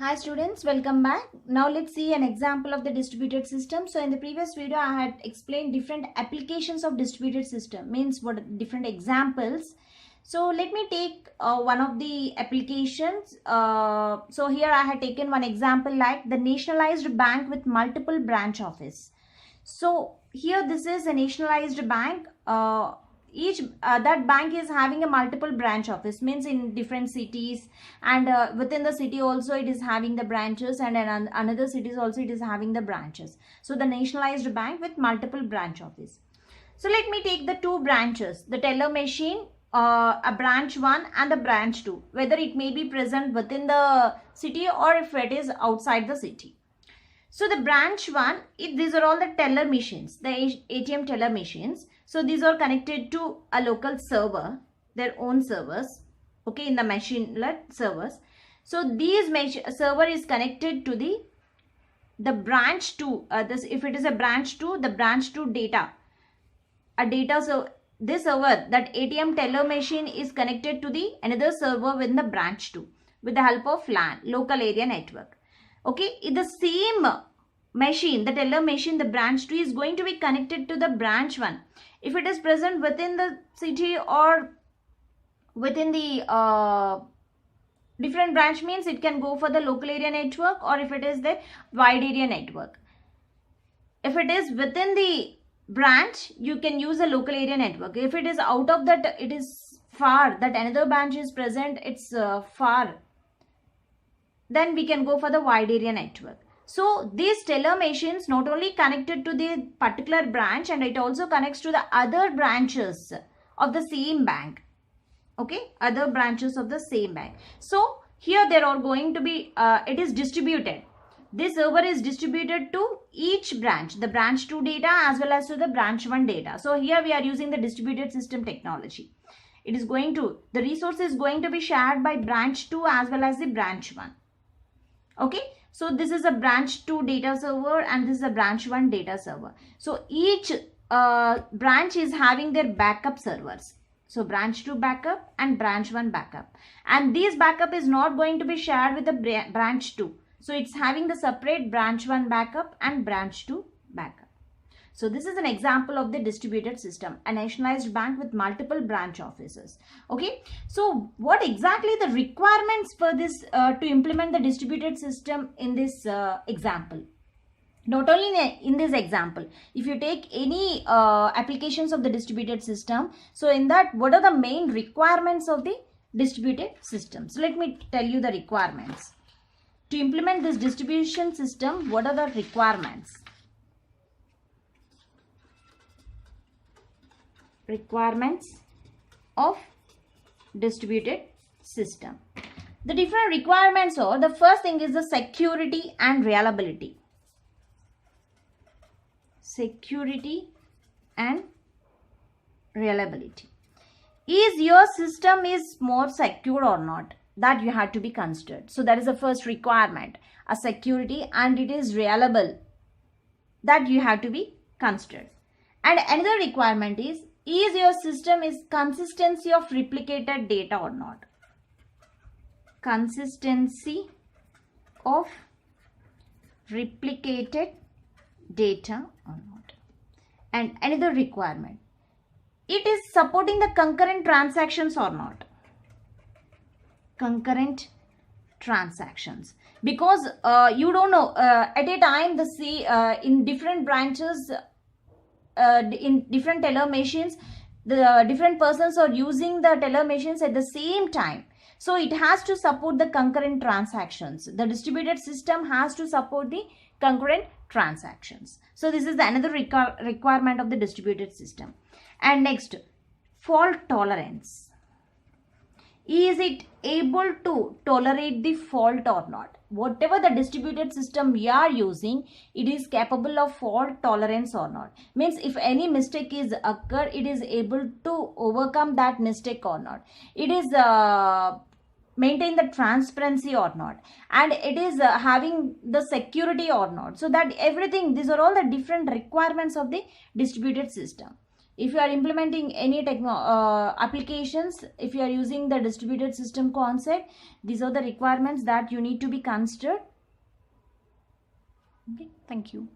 Hi students, welcome back. Now let's see an example of the distributed system. So in the previous video I had explained different applications of distributed system, means what different examples. So let me take one of the applications. So here I had taken one example like the nationalized bank with multiple branch office. So here this is a nationalized bank. Each that bank is having a multiple branch office, means in different cities, and within the city also it is having the branches, and in another cities also it is having the branches. So the nationalized bank with multiple branch office. So let me take the two branches, the teller machine, a branch 1 and the branch 2, whether it may be present within the city or if it is outside the city. So the branch 1, these are all the teller machines, the ATM teller machines. So these are connected to a local server, their own servers, okay, in the machine-led servers. So these server is connected to the branch 2. If it is a branch 2, the branch 2 data, so this server, that ATM teller machine, is connected to the another server within the branch 2 with the help of LAN, local area network. Okay, in the same machine, the teller machine, the branch 2 is going to be connected to the branch 1. If it is present within the city or within the different branch, means it can go for the local area network, or if it is the wide area network. If it is within the branch, you can use a local area network. If it is out of that, it is far, that another branch is present, it's far, then we can go for the wide area network. So these teller machines not only connected to the particular branch, and it also connects to the other branches of the same bank. Okay, other branches of the same bank. So here there are going to be, it is distributed. This server is distributed to each branch, the branch 2 data as well as to the branch 1 data. So here we are using the distributed system technology. It is going to, the resource is going to be shared by branch 2 as well as the branch 1. Okay, so this is a branch 2 data server and this is a branch 1 data server. So each branch is having their backup servers. So branch 2 backup and branch 1 backup. And this backup is not going to be shared with the branch 2. So it's having the separate branch 1 backup and branch 2 backup. So this is an example of the distributed system, a nationalized bank with multiple branch offices. Okay, so what exactly the requirements for this to implement the distributed system in this example? Not only in this example, if you take any applications of the distributed system, so in that, what are the main requirements of the distributed system? So let me tell you the requirements. To implement this distribution system, what are the requirements? Requirements of distributed system. The different requirements are, the first thing is the security and reliability. Security and reliability. Is your system is more secure or not? That you have to be considered. So that is the first requirement, a security, and it is reliable. That you have to be considered. And another requirement is your system is consistency of replicated data or not? Consistency of replicated data or not? And another requirement, it is supporting the concurrent transactions or not? Concurrent transactions, because you don't know at a time in different branches, in different teller machines, the different persons are using the teller machines at the same time. So it has to support the concurrent transactions. The distributed system has to support the concurrent transactions. So this is another requirement of the distributed system. And next, fault tolerance. Is it able to tolerate the fault or not? Whatever the distributed system we are using, it is capable of fault tolerance or not? Means if any mistake is occurred, it is able to overcome that mistake or not? It is maintain the transparency or not? And it is having the security or not? So that everything, these are all the different requirements of the distributed system. if you are implementing any applications, if you are using the distributed system concept, these are the requirements that you need to be considered. Okay, thank you.